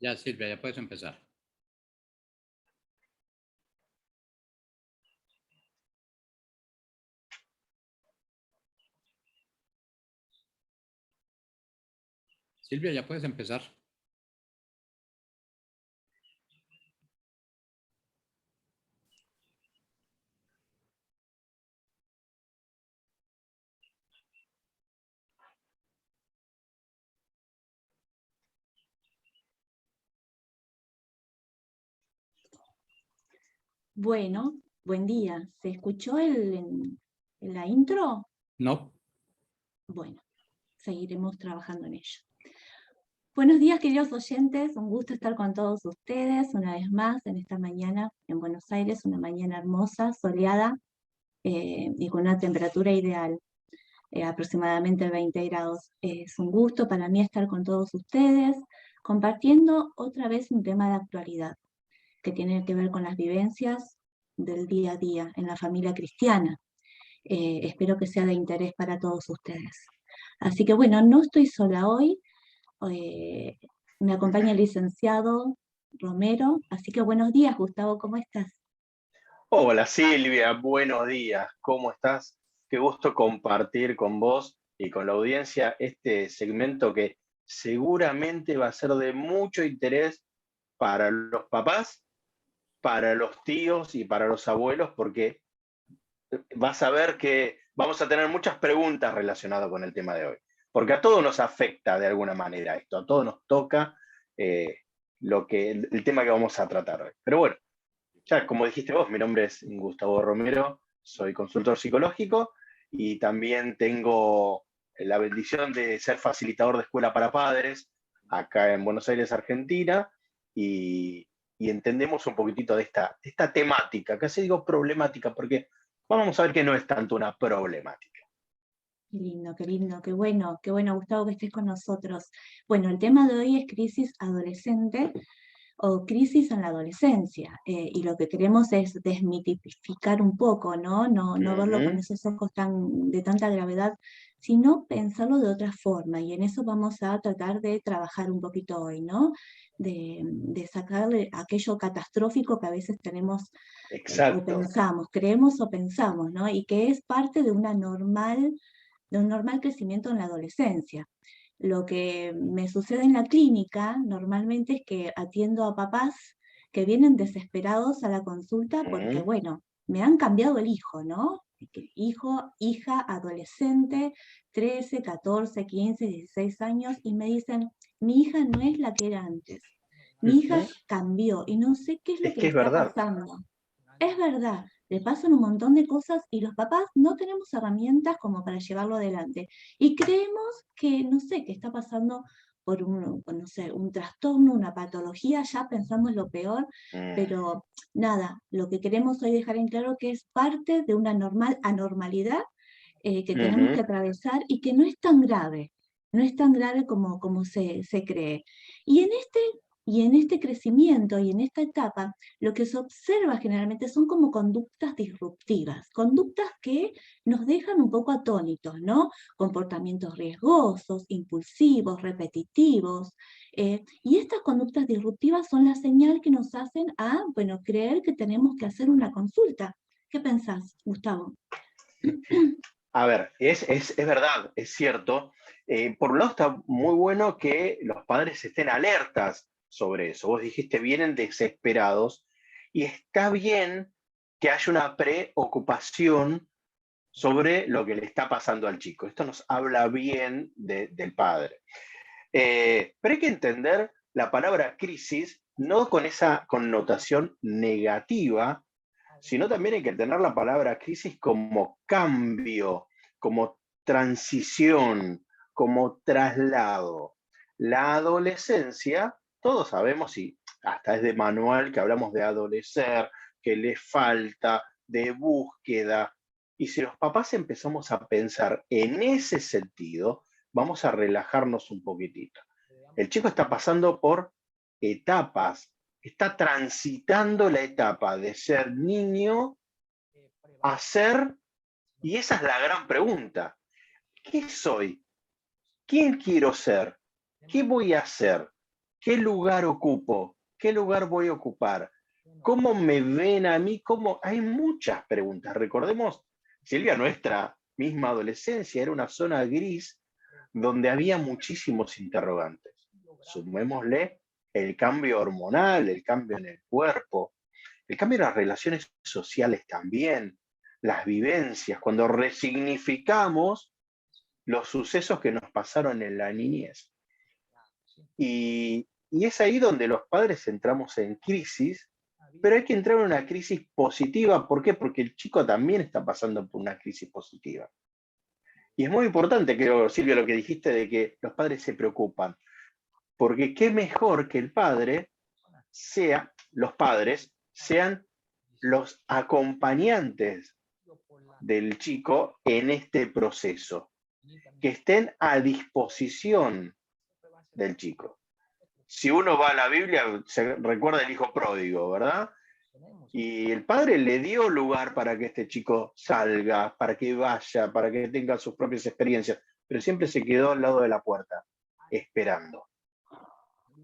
Ya, Silvia, ya puedes empezar. Silvia, ya puedes empezar. Bueno, buen día. ¿Se escuchó la intro? No. Bueno, seguiremos trabajando en ello. Buenos días, queridos oyentes. Un gusto estar con todos ustedes una vez más en esta mañana en Buenos Aires, una mañana hermosa, soleada y con una temperatura ideal, aproximadamente 20 grados. Es un gusto para mí estar con todos ustedes, compartiendo otra vez un tema de actualidad que tiene que ver con las vivencias del día a día en la familia cristiana. Espero que sea de interés para todos ustedes. Así que bueno, no estoy sola hoy, me acompaña el licenciado Romero, así que buenos días, Gustavo, ¿cómo estás? Hola Silvia, buenos días, ¿cómo estás? Qué gusto compartir con vos y con la audiencia este segmento que seguramente va a ser de mucho interés para los papás, para los tíos y para los abuelos, porque vas a ver que vamos a tener muchas preguntas relacionadas con el tema de hoy, porque a todos nos afecta de alguna manera esto, a todos nos toca el tema que vamos a tratar hoy. Pero bueno, ya como dijiste vos, mi nombre es Gustavo Romero, soy consultor psicológico y también tengo la bendición de ser facilitador de escuela para padres acá en Buenos Aires, Argentina, y entendemos un poquitito de esta temática, casi digo problemática, porque vamos a ver que no es tanto una problemática. Qué lindo, qué bueno, Gustavo, que estés con nosotros. Bueno, el tema de hoy es crisis adolescente o crisis en la adolescencia, y lo que queremos es desmitificar un poco, ¿no? No verlo con esos ojos de tanta gravedad, sino pensarlo de otra forma, y en eso vamos a tratar de trabajar un poquito hoy, ¿no? De sacarle aquello catastrófico que a veces tenemos, o pensamos, creemos o pensamos, ¿no? Y que es parte de un normal crecimiento en la adolescencia. Lo que me sucede en la clínica normalmente es que atiendo a papás que vienen desesperados a la consulta porque, bueno, me han cambiado el hijo, ¿no? Hijo, hija, adolescente, 13, 14, 15, 16 años, y me dicen, mi hija no es la que era antes. Mi hija cambió y no sé qué es lo que le está pasando. Es verdad, le pasan un montón de cosas y los papás no tenemos herramientas como para llevarlo adelante. Y creemos que, no sé, que está pasando por no sé, un trastorno, una patología, ya pensamos lo peor, pero nada, lo que queremos hoy dejar en claro que es parte de una anormalidad que tenemos que atravesar y que no es tan grave, no es tan grave como se cree. Y en este crecimiento y en esta etapa, lo que se observa generalmente son como conductas disruptivas, conductas que nos dejan un poco atónitos, ¿no? Comportamientos riesgosos, impulsivos, repetitivos. Y estas conductas disruptivas son la señal que nos hacen bueno, creer que tenemos que hacer una consulta. ¿Qué pensás, Gustavo? A ver, es verdad, es cierto. Por un lado está muy bueno que los padres estén alertas sobre eso. Vos dijiste, vienen desesperados y está bien que haya una preocupación sobre lo que le está pasando al chico. Esto nos habla bien del padre. Pero hay que entender la palabra crisis no con esa connotación negativa, sino también hay que tener la palabra crisis como cambio, como transición, como traslado. La adolescencia, todos sabemos, y hasta es de manual que hablamos de adolecer, que le falta, de búsqueda. Y si los papás empezamos a pensar en ese sentido, vamos a relajarnos un poquitito. El chico está pasando por etapas, está transitando la etapa de ser niño hacer, y esa es la gran pregunta. ¿Qué soy? ¿Quién quiero ser? ¿Qué voy a hacer? ¿Qué lugar ocupo? ¿Qué lugar voy a ocupar? ¿Cómo me ven a mí? ¿Cómo? Hay muchas preguntas. Recordemos, Silvia, nuestra misma adolescencia era una zona gris donde había muchísimos interrogantes. Sumémosle el cambio hormonal, el cambio en el cuerpo, el cambio en las relaciones sociales también, las vivencias, cuando resignificamos los sucesos que nos pasaron en la niñez. Y es ahí donde los padres entramos en crisis, pero hay que entrar en una crisis positiva. ¿Por qué? Porque el chico también está pasando por una crisis positiva. Y es muy importante, creo, Silvia, lo que dijiste de que los padres se preocupan. Porque qué mejor que los padres sean los acompañantes del chico en este proceso, que estén a disposición del chico. Si uno va a la Biblia, se recuerda el hijo pródigo, ¿verdad? Y el padre le dio lugar para que este chico salga, para que vaya, para que tenga sus propias experiencias, pero siempre se quedó al lado de la puerta, esperando.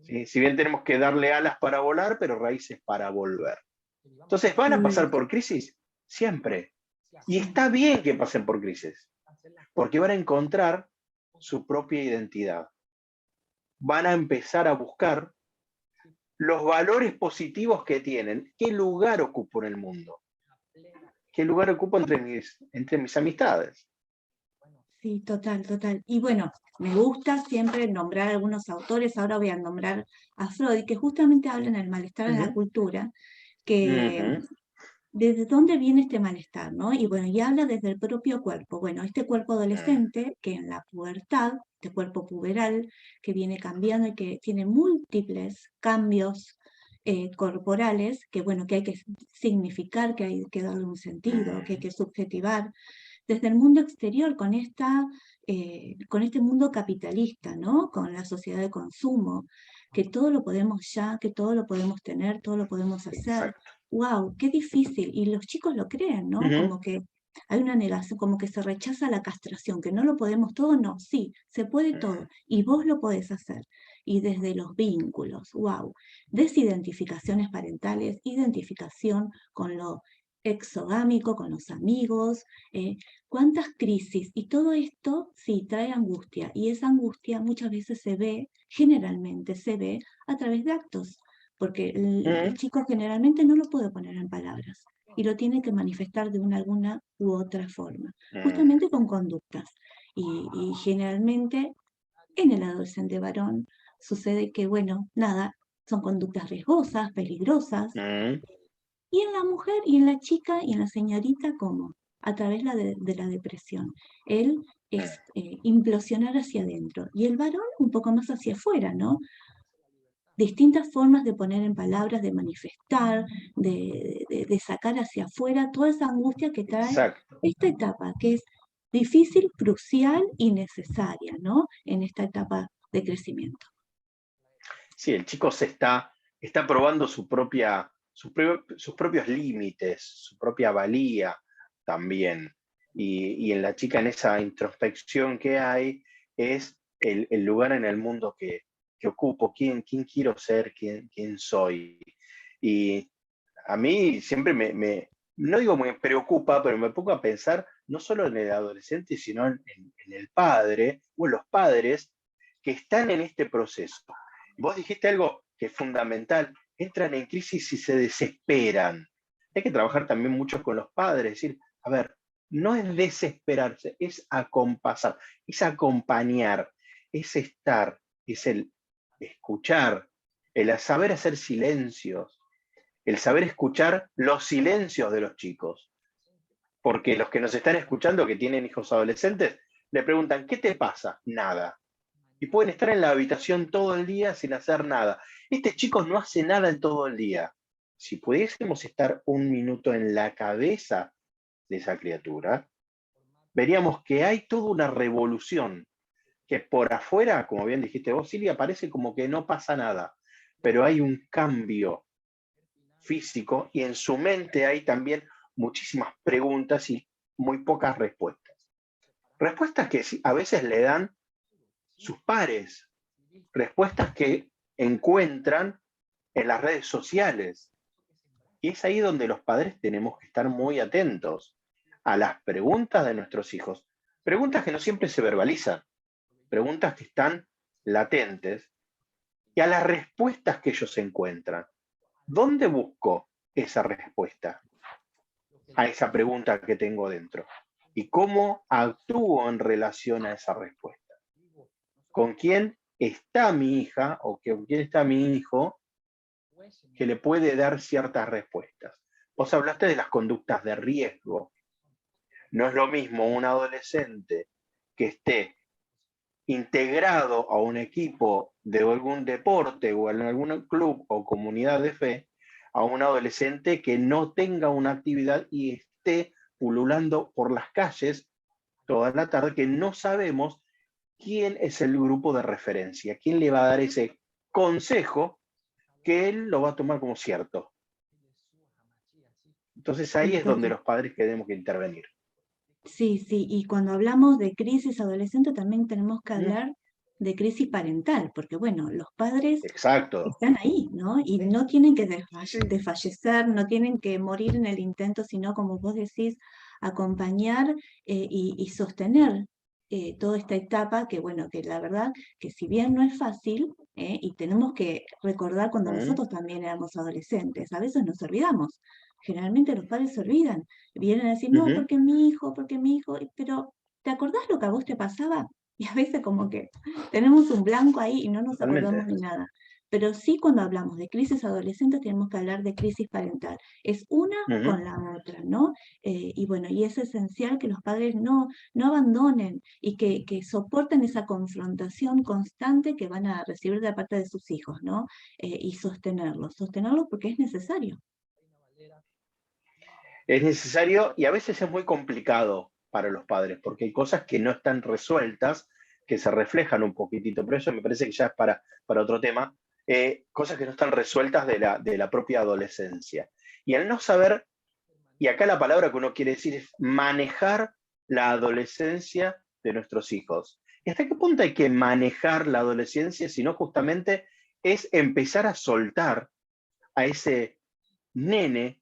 ¿Sí? Si bien tenemos que darle alas para volar, pero raíces para volver. Entonces, ¿van a pasar por crisis? Siempre. Y está bien que pasen por crisis, porque van a encontrar su propia identidad. Van a empezar a buscar los valores positivos que tienen. ¿Qué lugar ocupo en el mundo? ¿Qué lugar ocupo entre mis amistades? Sí, total, total. Y bueno, me gusta siempre nombrar algunos autores, ahora voy a nombrar a Freud, que justamente hablan del malestar en la cultura, que desde dónde viene este malestar, ¿no? Y bueno, y habla desde el propio cuerpo. Bueno, este cuerpo adolescente, que en la pubertad, este cuerpo puberal, que viene cambiando y que tiene múltiples cambios corporales, que bueno, que hay que significar, que hay que darle un sentido, que hay que subjetivar, desde el mundo exterior, con este mundo capitalista, ¿no? Con la sociedad de consumo, que todo lo podemos ya, que todo lo podemos tener, todo lo podemos hacer. Exacto. ¡Wow! ¡Qué difícil! Y los chicos lo creen, ¿no? Como que hay una negación, como que se rechaza la castración, que no lo podemos todo, no, sí, se puede todo, y vos lo podés hacer. Y desde los vínculos, wow, desidentificaciones parentales, identificación con lo exogámico, con los amigos, cuántas crisis, y todo esto sí trae angustia, y esa angustia muchas veces se ve, generalmente se ve a través de actos, porque el chico generalmente no lo puede poner en palabras, y lo tiene que manifestar de alguna u otra forma, justamente con conductas. Y generalmente en el adolescente varón sucede que, bueno, nada, son conductas riesgosas, peligrosas, y en la mujer, y en la chica, y en la señorita, ¿cómo? A través de la depresión. Él es implosionar hacia adentro, y el varón un poco más hacia afuera, ¿no? Distintas formas de poner en palabras, de manifestar, de sacar hacia afuera toda esa angustia que trae Exacto. esta etapa, que es difícil, crucial y necesaria, ¿no? En esta etapa de crecimiento. Sí, el chico está probando sus propios límites, su propia valía también. Y en la chica, en esa introspección que hay, es el lugar en el mundo que ocupo, quién quiero ser, quién soy. Y a mí siempre no digo me preocupa, pero me pongo a pensar no solo en el adolescente, sino en el padre o en los padres que están en este proceso. Vos dijiste algo que es fundamental, entran en crisis y se desesperan. Hay que trabajar también mucho con los padres, decir, a ver, no es desesperarse, es acompasar, es acompañar, es estar, es el escuchar, el saber hacer silencios, el saber escuchar los silencios de los chicos. Porque los que nos están escuchando, que tienen hijos adolescentes, le preguntan, ¿qué te pasa? Nada. Y pueden estar en la habitación todo el día sin hacer nada. Este chico no hace nada en todo el día. Si pudiésemos estar un minuto en la cabeza de esa criatura, veríamos que hay toda una revolución, que por afuera, como bien dijiste vos, Silvia, parece como que no pasa nada, pero hay un cambio físico y en su mente hay también muchísimas preguntas y muy pocas respuestas. Respuestas que a veces le dan sus pares, respuestas que encuentran en las redes sociales. Y es ahí donde los padres tenemos que estar muy atentos a las preguntas de nuestros hijos. Preguntas que no siempre se verbalizan, preguntas que están latentes, y a las respuestas que ellos encuentran. ¿Dónde busco esa respuesta a esa pregunta que tengo dentro? ¿Y cómo actúo en relación a esa respuesta? ¿Con quién está mi hija o con quién está mi hijo que le puede dar ciertas respuestas? Vos hablaste de las conductas de riesgo. No es lo mismo un adolescente que esté integrado a un equipo de algún deporte o en algún club o comunidad de fe, a un adolescente que no tenga una actividad y esté pululando por las calles toda la tarde, que no sabemos quién es el grupo de referencia, quién le va a dar ese consejo que él lo va a tomar como cierto. Entonces ahí es donde los padres tenemos que intervenir. Sí, sí, y cuando hablamos de crisis adolescente también tenemos que hablar de crisis parental, porque bueno, los padres Exacto. están ahí, ¿no? Y no tienen que desfallecer, no tienen que morir en el intento, sino, como vos decís, acompañar y sostener toda esta etapa que, bueno, que la verdad que si bien no es fácil, y tenemos que recordar cuando nosotros también éramos adolescentes, a veces nos olvidamos. Generalmente los padres se olvidan, vienen a decir, no, porque mi hijo, pero ¿te acordás lo que a vos te pasaba? Y a veces como que tenemos un blanco ahí y no nos acordamos de nada. Pero sí, cuando hablamos de crisis adolescente tenemos que hablar de crisis parental. Es una con la otra, ¿no? Y bueno, y es esencial que los padres no abandonen y que soporten esa confrontación constante que van a recibir de parte de sus hijos, ¿no? Y sostenerlos porque es necesario. Es necesario y a veces es muy complicado para los padres, porque hay cosas que no están resueltas, que se reflejan un poquitito, pero eso me parece que ya es para otro tema, cosas que no están resueltas de la propia adolescencia. Y al no saber, y acá la palabra que uno quiere decir es manejar la adolescencia de nuestros hijos. ¿Y hasta qué punto hay que manejar la adolescencia si no justamente es empezar a soltar a ese nene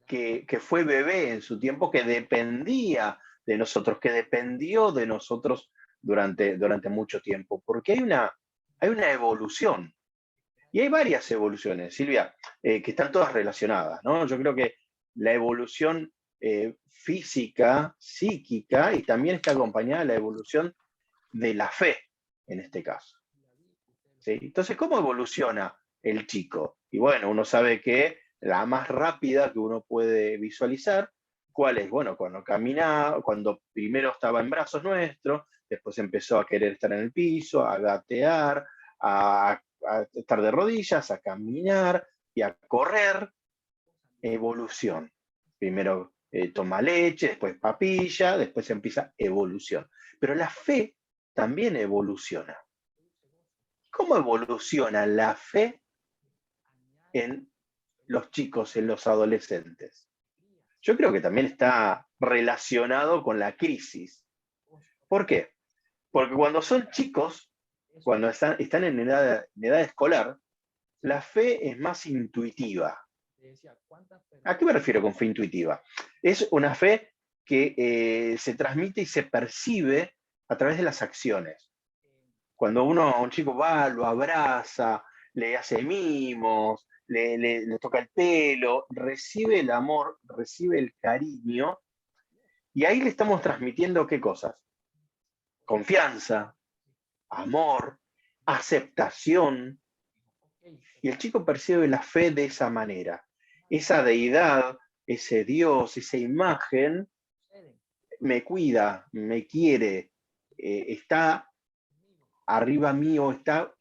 que fue bebé en su tiempo, que dependía de nosotros, que dependió de nosotros durante mucho tiempo? Porque hay una evolución. Y hay varias evoluciones, Silvia, que están todas relacionadas, ¿no? Yo creo que la evolución física, psíquica, y también está acompañada de la evolución de la fe, en este caso. ¿Sí? Entonces, ¿cómo evoluciona el chico? Y bueno, uno sabe que la más rápida que uno puede visualizar, ¿cuál es? Bueno, cuando caminaba, cuando primero estaba en brazos nuestros, después empezó a querer estar en el piso, a gatear, a estar de rodillas, a caminar y a correr. Evolución. Primero toma leche, después papilla, después empieza evolución. Pero la fe también evoluciona. ¿Cómo evoluciona la fe en los chicos, en los adolescentes? Yo creo que también está relacionado con la crisis. ¿Por qué? Porque cuando son chicos, cuando están en edad escolar, la fe es más intuitiva. ¿A qué me refiero con fe intuitiva? Es una fe que se transmite y se percibe a través de las acciones. Cuando un chico va, lo abraza, le hace mimos, le toca el pelo, recibe el amor, recibe el cariño, y ahí le estamos transmitiendo ¿qué cosas? Confianza, amor, aceptación. Y el chico percibe la fe de esa manera. Esa deidad, ese Dios, esa imagen, me cuida, me quiere, está arriba mío, está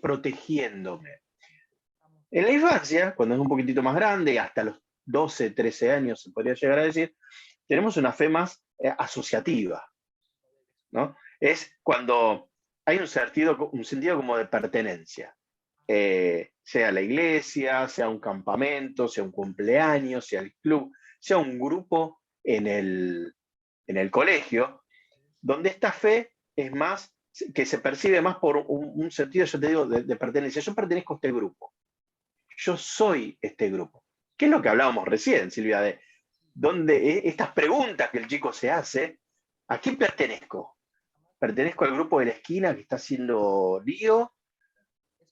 protegiéndome. En la infancia, cuando es un poquitito más grande, hasta los 12, 13 años se podría llegar a decir, tenemos una fe más asociativa, ¿no? Es cuando hay un sentido como de pertenencia. sea la iglesia, sea un campamento, sea un cumpleaños, sea el club, sea un grupo en el colegio, donde esta fe es más, que se percibe más por un sentido, yo te digo, de pertenencia. Yo pertenezco a este grupo. Yo soy este grupo. ¿Qué es lo que hablábamos recién, Silvia? De donde estas preguntas que el chico se hace, ¿a quién pertenezco? ¿Pertenezco al grupo de la esquina que está haciendo lío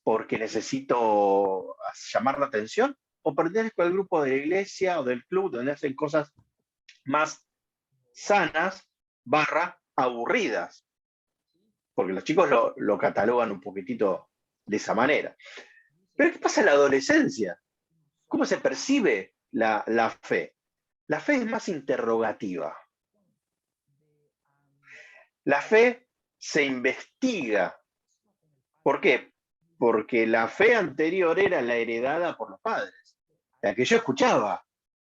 porque necesito llamar la atención? ¿O pertenezco al grupo de la iglesia o del club donde hacen cosas más sanas, aburridas? Porque los chicos lo catalogan un poquitito de esa manera. Pero ¿qué pasa en la adolescencia? ¿Cómo se percibe la fe? La fe es más interrogativa. La fe se investiga. ¿Por qué? Porque la fe anterior era la heredada por los padres, la que yo escuchaba,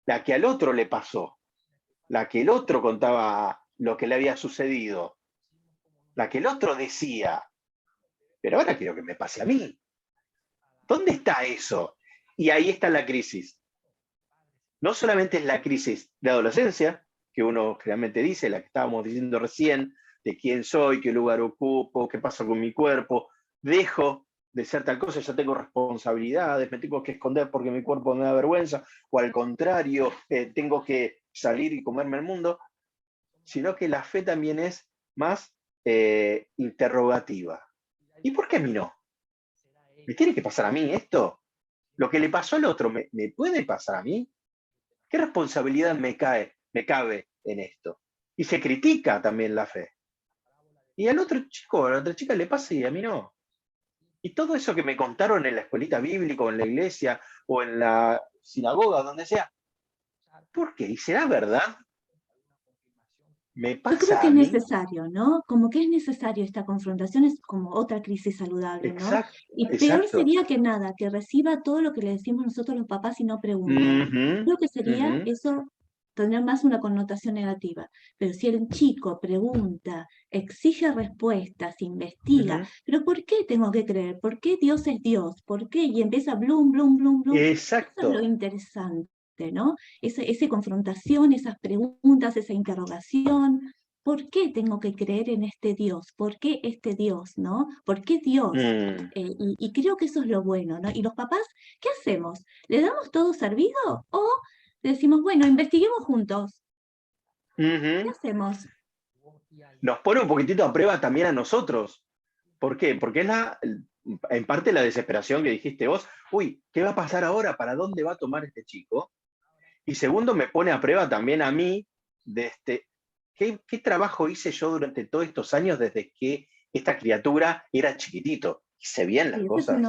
la que al otro le pasó, la que el otro contaba lo que le había sucedido, la que el otro decía, pero ahora quiero que me pase a mí. ¿Dónde está eso? Y ahí está la crisis. No solamente es la crisis de adolescencia, que uno generalmente dice, la que estábamos diciendo recién, de quién soy, qué lugar ocupo, qué pasa con mi cuerpo, dejo de ser tal cosa, ya tengo responsabilidades, me tengo que esconder porque mi cuerpo me da vergüenza, o al contrario, tengo que salir y comerme el mundo, sino que la fe también es más interrogativa. ¿Y por qué a mí no? ¿Me tiene que pasar a mí esto? ¿Lo que le pasó al otro me puede pasar a mí? ¿Qué responsabilidad me cabe en esto? Y se critica también la fe. Y al otro chico, a la otra chica le pasa y a mí no. Y todo eso que me contaron en la escuelita bíblica, o en la iglesia, o en la sinagoga, donde sea, ¿por qué? ¿Y será verdad? ¿Me Yo creo pasa que a es mí? necesario, ¿no? Como que es necesario esta confrontación, es como otra crisis saludable, ¿no? Exacto, Y peor exacto. sería que nada, que reciba todo lo que le decimos nosotros los papás y no pregunte. Ujú, Creo que sería ujú, eso, tendría más una connotación negativa. Pero si el chico pregunta, exige respuestas, investiga, ujú. pero ¿por qué tengo que creer? ¿Por qué Dios es Dios? ¿Por qué? Y empieza blum, blum, blum, blum. Eso es lo Exacto. interesante, ¿no? Esa confrontación, esas preguntas, esa interrogación. ¿Por qué tengo que creer en este Dios? ¿Por qué este Dios, no? ¿Por qué Dios? Mm, Y creo que eso es lo bueno, ¿no? Y los papás, ¿qué hacemos? ¿Le damos todo servido o le decimos, bueno, investiguemos juntos? ¿Qué ujú. hacemos? Nos pone un poquitito a prueba también a nosotros. ¿Por qué? Porque es en parte la desesperación que dijiste vos. Uy, ¿qué va a pasar ahora? ¿Para dónde va a tomar este chico? Y segundo, me pone a prueba también a mí de ¿qué trabajo hice yo durante todos estos años desde que esta criatura era chiquitito? Hice bien las Y ese cosas.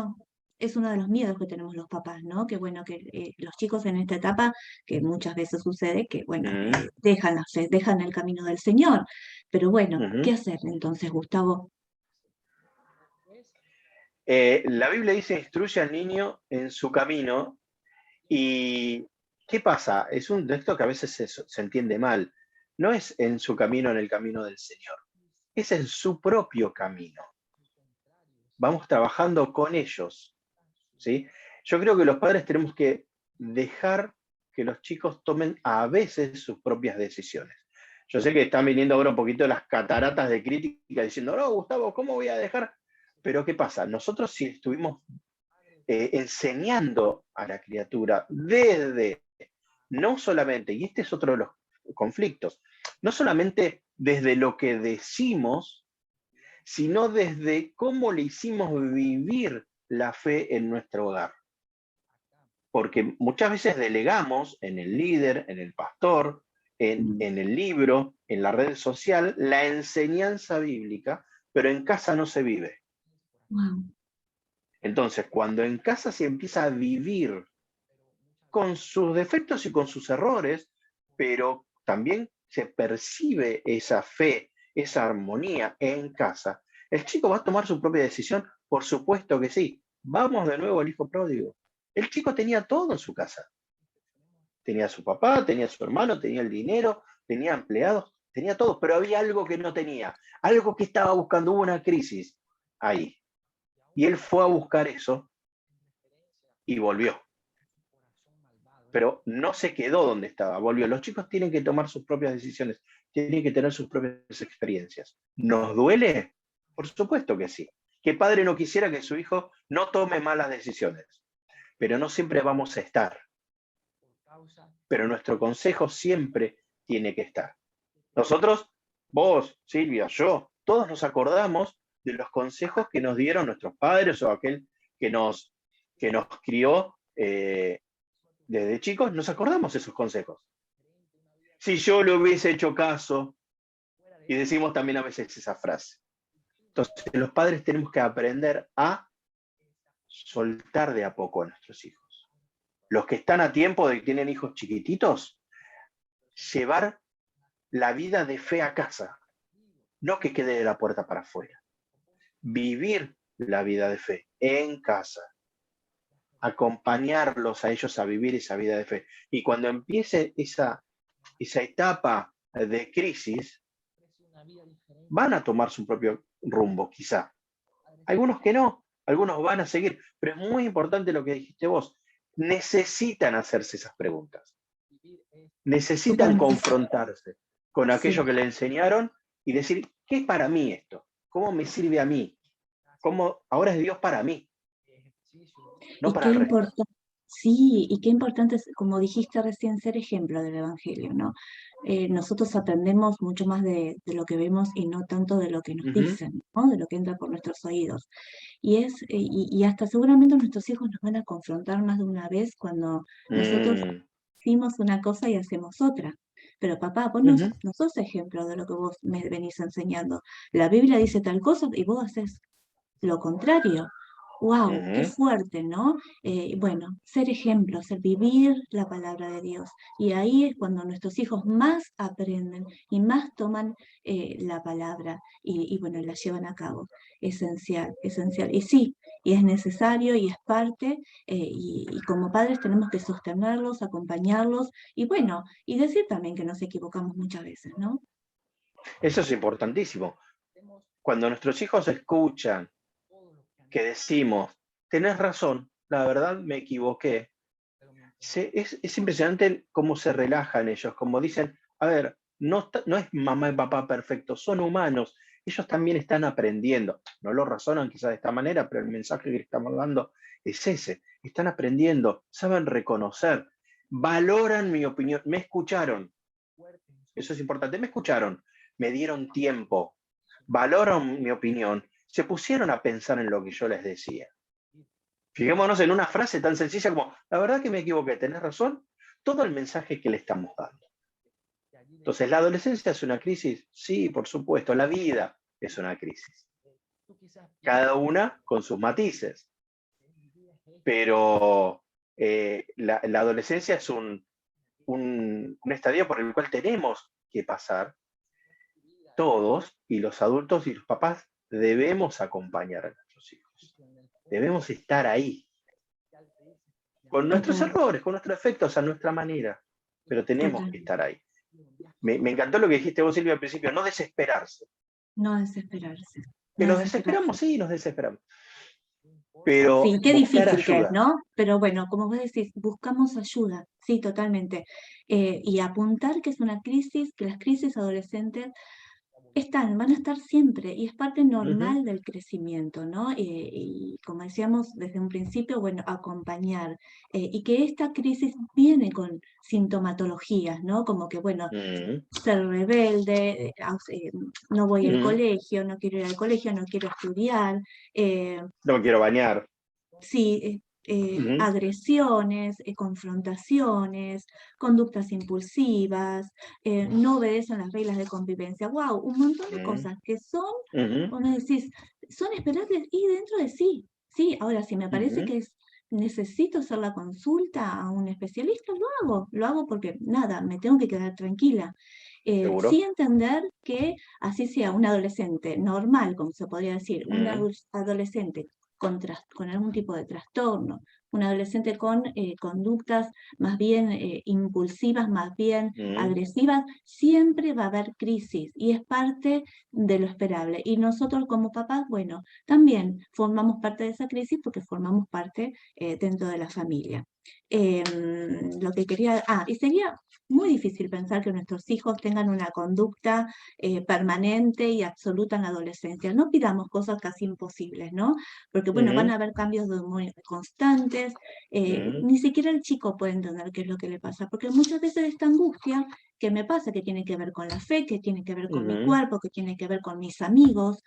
es uno de los miedos que tenemos los papás, ¿no? Que bueno, que los chicos en esta etapa, que muchas veces sucede, que bueno, Mm, dejan la fe, dejan el camino del Señor. Pero bueno, ¿qué ujú. hacer entonces, Gustavo? La Biblia dice, instruye al niño en su camino. ¿Y qué pasa? Es un texto que a veces se entiende mal. No es en su camino, en el camino del Señor. Es en su propio camino. Vamos trabajando con ellos, ¿sí? Yo creo que los padres tenemos que dejar que los chicos tomen a veces sus propias decisiones. Yo sé que están viniendo ahora un poquito las cataratas de crítica diciendo, no, Gustavo, ¿cómo voy a dejar? Pero ¿qué pasa? Nosotros si estuvimos enseñando a la criatura desde, no solamente, y este es otro de los conflictos, no solamente desde lo que decimos, sino desde cómo le hicimos vivir la fe en nuestro hogar. Porque muchas veces delegamos en el líder, en el pastor, en el libro, en la red social, la enseñanza bíblica, pero en casa no se vive. Wow. Entonces, cuando en casa se empieza a vivir con sus defectos y con sus errores, pero también se percibe esa fe, esa armonía en casa, el chico va a tomar su propia decisión, por supuesto que sí. Vamos de nuevo al hijo pródigo. El chico tenía todo en su casa. Tenía a su papá, tenía a su hermano, tenía el dinero, tenía empleados, tenía todo, pero había algo que no tenía, algo que estaba buscando, hubo una crisis ahí. Y él fue a buscar eso y volvió. Pero no se quedó donde estaba, volvió. Los chicos tienen que tomar sus propias decisiones, tienen que tener sus propias experiencias. ¿Nos duele? Por supuesto que sí. ¿Qué padre no quisiera que su hijo no tome malas decisiones? Pero no siempre vamos a estar. Pero nuestro consejo siempre tiene que estar. Nosotros, vos, Silvia, yo, todos nos acordamos de los consejos que nos dieron nuestros padres o aquel que nos crió desde chicos, nos acordamos esos consejos. Si yo le hubiese hecho caso, y decimos también a veces esa frase. Entonces, los padres tenemos que aprender a soltar de a poco a nuestros hijos. Los que están a tiempo de que tienen hijos chiquititos, llevar la vida de fe a casa, no que quede de la puerta para afuera. Vivir la vida de fe en casa. Acompañarlos a ellos a vivir esa vida de fe. Y cuando empiece esa etapa de crisis, van a tomar su propio rumbo, quizá. Algunos que no, algunos van a seguir, pero es muy importante lo que dijiste vos. Necesitan hacerse esas preguntas. Necesitan confrontarse con aquello que le enseñaron y decir, ¿qué es para mí esto? ¿Cómo me sirve a mí? ¿Cómo ahora es Dios para mí? No para el resto. Sí, y qué importante es, como dijiste recién, ser ejemplo del Evangelio, ¿no? Nosotros aprendemos mucho más de lo que vemos y no tanto de lo que nos dicen, ¿no? De lo que entra por nuestros oídos. Y hasta seguramente nuestros hijos nos van a confrontar más de una vez cuando nosotros decimos una cosa y hacemos otra. Pero papá, vos no sos ejemplo de lo que vos me venís enseñando. La Biblia dice tal cosa y vos haces lo contrario. ¡Wow! ¡Qué fuerte!, ¿no? Bueno, ser ejemplo, ser vivir la palabra de Dios. Y ahí es cuando nuestros hijos más aprenden y más toman la palabra y bueno, la llevan a cabo. Esencial, esencial. Y sí, y es necesario y es parte, y como padres tenemos que sostenerlos, acompañarlos, y bueno, y decir también que nos equivocamos muchas veces, ¿no? Eso es importantísimo. Cuando nuestros hijos escuchan que decimos, tenés razón, la verdad me equivoqué, es impresionante cómo se relajan ellos, como dicen, a ver, no es mamá y papá perfectos, son humanos, ellos también están aprendiendo, no lo razonan quizás de esta manera, pero el mensaje que le estamos dando es ese, están aprendiendo, saben reconocer, valoran mi opinión, me escucharon, eso es importante, me escucharon, me dieron tiempo, valoran mi opinión, se pusieron a pensar en lo que yo les decía. Fijémonos en una frase tan sencilla como, la verdad que me equivoqué, tenés razón, todo el mensaje que le estamos dando. Entonces, ¿la adolescencia es una crisis? Sí, por supuesto, la vida es una crisis. Cada una con sus matices. Pero la adolescencia es un estadio por el cual tenemos que pasar todos, y los adultos y los papás debemos acompañar a nuestros hijos. Debemos estar ahí. Con nuestros errores, con nuestros efectos, a nuestra manera. Pero tenemos que estar ahí. Me encantó lo que dijiste vos, Silvia, al principio, no desesperarse. No desesperarse. Que nos desesperamos, sí, nos desesperamos. Pero sí, qué difícil ayuda. que es, ¿no? Pero bueno, como vos decís, buscamos ayuda, sí, totalmente. Y apuntar que es una crisis, que las crisis adolescentes van a estar siempre, y es parte normal del crecimiento, ¿no? Y como decíamos desde un principio, bueno, acompañar, y que esta crisis viene con sintomatologías, ¿no? Como que, bueno, ser rebelde, no voy al colegio, no quiero ir al colegio, no quiero estudiar. No me quiero bañar. Sí, agresiones, confrontaciones, conductas impulsivas, no obedecen las reglas de convivencia. ¡Wow! Un montón de cosas que son, como decís, son esperables y dentro de sí. Sí, ahora si me parece que necesito hacer la consulta a un especialista, lo hago porque nada, me tengo que quedar tranquila. Sí entender que así sea un adolescente normal, como se podría decir, un adolescente con algún tipo de trastorno, un adolescente con conductas más bien impulsivas, más bien agresivas, siempre va a haber crisis y es parte de lo esperable. Y nosotros como papás, bueno, también formamos parte de esa crisis porque formamos parte dentro de la familia. Lo que quería, y sería muy difícil pensar que nuestros hijos tengan una conducta permanente y absoluta en la adolescencia. No pidamos cosas casi imposibles, ¿no? Porque, bueno, van a haber cambios de humor constantes, ni siquiera el chico puede entender qué es lo que le pasa, porque muchas veces esta angustia que me pasa, que tiene que ver con la fe, que tiene que ver con mi cuerpo, que tiene que ver con mis amigos,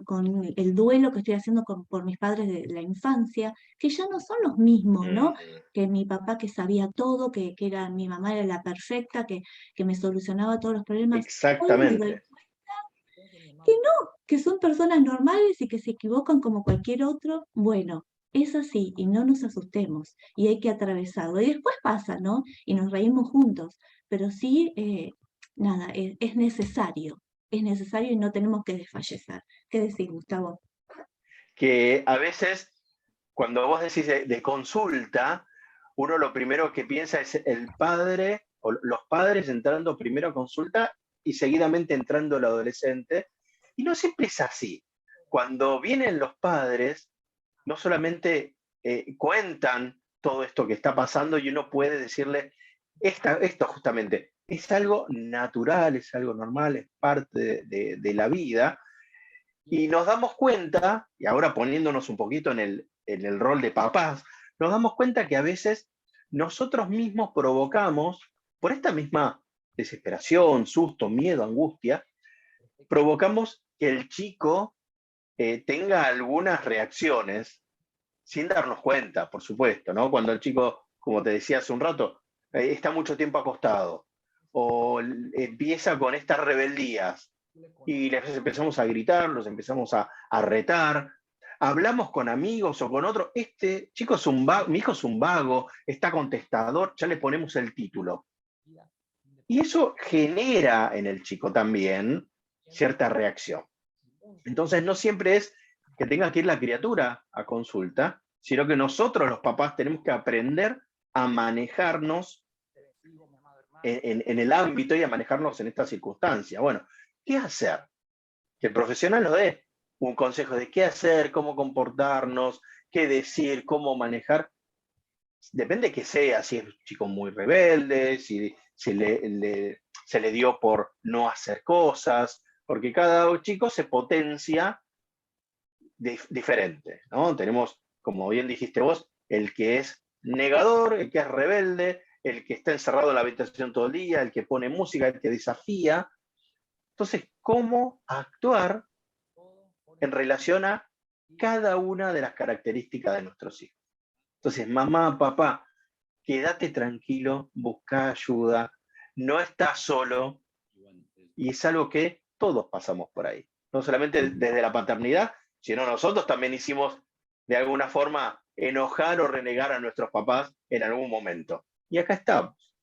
con el duelo que estoy haciendo por mis padres de la infancia, que ya no son los mismos, ¿no? Que mi papá que sabía todo, que era, mi mamá era la perfecta, que me solucionaba todos los problemas. Hoy me doy Exactamente. que no, que son personas normales y que se equivocan como cualquier otro. Bueno, es así y no nos asustemos y hay que atravesarlo. Y después pasa, ¿no? Y nos reímos juntos, pero sí, nada, es necesario y no tenemos que desfallecer. ¿Qué decís, Gustavo? Que a veces, cuando vos decís de consulta, uno lo primero que piensa es el padre o los padres entrando primero a consulta y seguidamente entrando el adolescente. Y no siempre es así. Cuando vienen los padres, no solamente cuentan todo esto que está pasando y uno puede decirle, esto justamente es algo natural, es algo normal, es parte de la vida. Y nos damos cuenta, y ahora poniéndonos un poquito en el rol de papás, nos damos cuenta que a veces nosotros mismos provocamos, por esta misma desesperación, susto, miedo, angustia, provocamos que el chico tenga algunas reacciones sin darnos cuenta, por supuesto, ¿no? Cuando el chico, como te decía hace un rato, está mucho tiempo acostado o empieza con estas rebeldías y les empezamos a gritar, los empezamos a retar, hablamos con amigos o con otros, este chico es un vago, mi hijo es un vago, está contestador, ya le ponemos el título. Y eso genera en el chico también cierta reacción. Entonces no siempre es que tenga que ir la criatura a consulta, sino que nosotros los papás tenemos que aprender a manejarnos en el ámbito y a manejarnos en esta circunstancia. Bueno, ¿qué hacer? Que el profesional nos dé un consejo de qué hacer, cómo comportarnos, qué decir, cómo manejar. Depende que sea, si es un chico muy rebelde, si se le dio por no hacer cosas, porque cada chico se potencia diferente, ¿no? Tenemos, como bien dijiste vos, el que es negador, el que es rebelde, el que está encerrado en la habitación todo el día, el que pone música, el que desafía. Entonces, ¿cómo actuar en relación a cada una de las características de nuestros hijos? Entonces, mamá, papá, quédate tranquilo, busca ayuda, no estás solo, y es algo que todos pasamos por ahí. No solamente desde la paternidad, sino nosotros también hicimos de alguna forma enojar o renegar a nuestros papás en algún momento. Y acá estamos.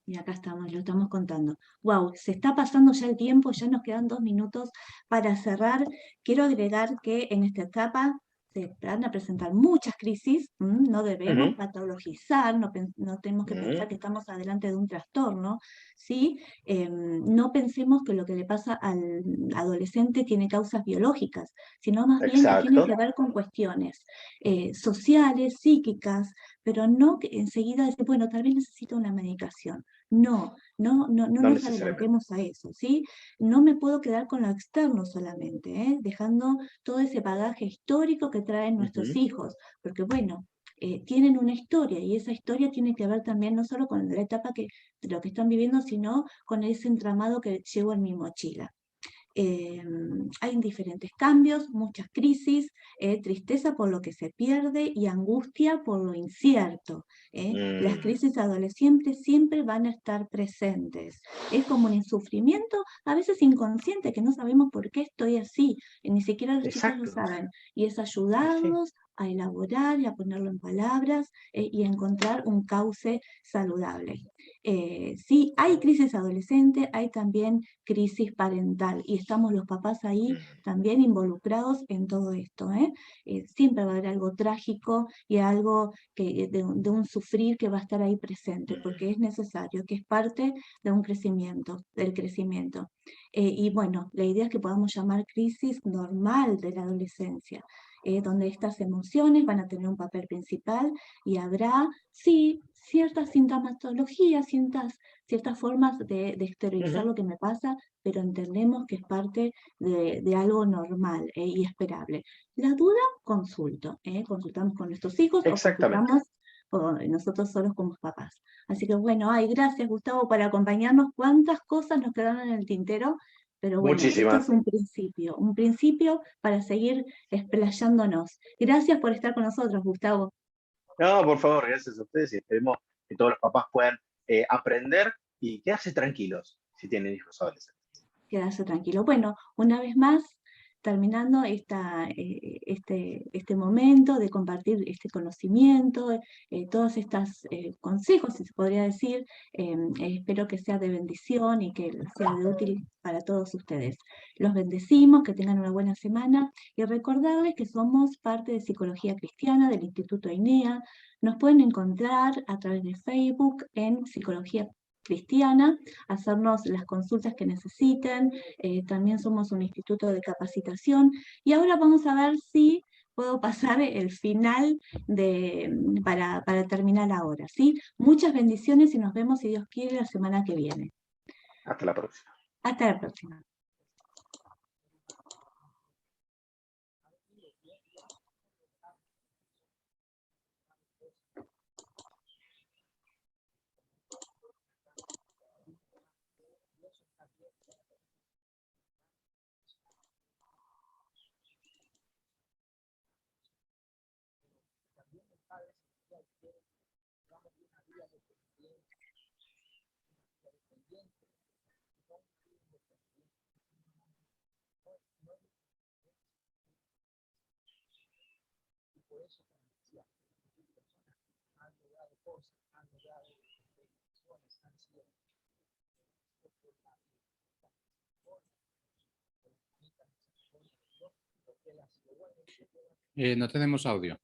Y acá estamos, lo estamos contando. Wow, se está pasando ya el tiempo, ya nos quedan 2 minutos para cerrar. Quiero agregar que en esta etapa se van a presentar muchas crisis, no debemos patologizar, no tenemos que pensar que estamos adelante de un trastorno, ¿sí? No pensemos que lo que le pasa al adolescente tiene causas biológicas, sino más bien que tiene que ver con cuestiones sociales, psíquicas, pero no que enseguida decir, bueno, tal vez necesito una medicación. No nos adelantemos a eso, ¿sí? No me puedo quedar con lo externo solamente, dejando todo ese bagaje histórico que traen nuestros hijos, porque bueno, tienen una historia y esa historia tiene que ver también no solo con la etapa de lo que están viviendo, sino con ese entramado que llevo en mi mochila. Hay diferentes cambios, muchas crisis, tristeza por lo que se pierde y angustia por lo incierto. Las crisis adolescentes siempre van a estar presentes. Es como un sufrimiento, a veces inconsciente, que no sabemos por qué estoy así, ni siquiera los chicos lo saben. Y es ayudarlos a elaborar y a ponerlo en palabras y a encontrar un cauce saludable. Sí, hay crisis adolescente, hay también crisis parental y estamos los papás ahí también involucrados en todo esto. Siempre va a haber algo trágico y algo de un sufrir que va a estar ahí presente, porque es necesario, que es parte de un crecimiento, del crecimiento. Y bueno, la idea es que podamos llamar crisis normal de la adolescencia, donde estas emociones van a tener un papel principal y habrá, sí, ciertas sintomatologías, ciertas formas de exteriorizar lo que me pasa, pero entendemos que es parte de algo normal y esperable. La duda, consultamos con nuestros hijos o Exactamente. consultamos nosotros solos como papás. Así que bueno, gracias Gustavo por acompañarnos. Cuántas cosas nos quedaron en el tintero, pero bueno, esto es Muchísimas. un principio para seguir explayándonos. Gracias por estar con nosotros, Gustavo. No, por favor, gracias a ustedes y esperemos que todos los papás puedan aprender y quedarse tranquilos si tienen hijos adolescentes. Quedarse tranquilo. Bueno, una vez más, terminando este momento de compartir este conocimiento, todos estos consejos, si se podría decir, espero que sea de bendición y que sea de útil para todos ustedes. Los bendecimos, que tengan una buena semana y recordarles que somos parte de Psicología Cristiana del Instituto INEA. Nos pueden encontrar a través de Facebook en Psicología Cristiana, hacernos las consultas que necesiten. También somos un instituto de capacitación y ahora vamos a ver si puedo pasar el final para terminar ahora, ¿sí? Muchas bendiciones y nos vemos, si Dios quiere, la semana que viene. Hasta la próxima. Hasta la próxima. No tenemos audio.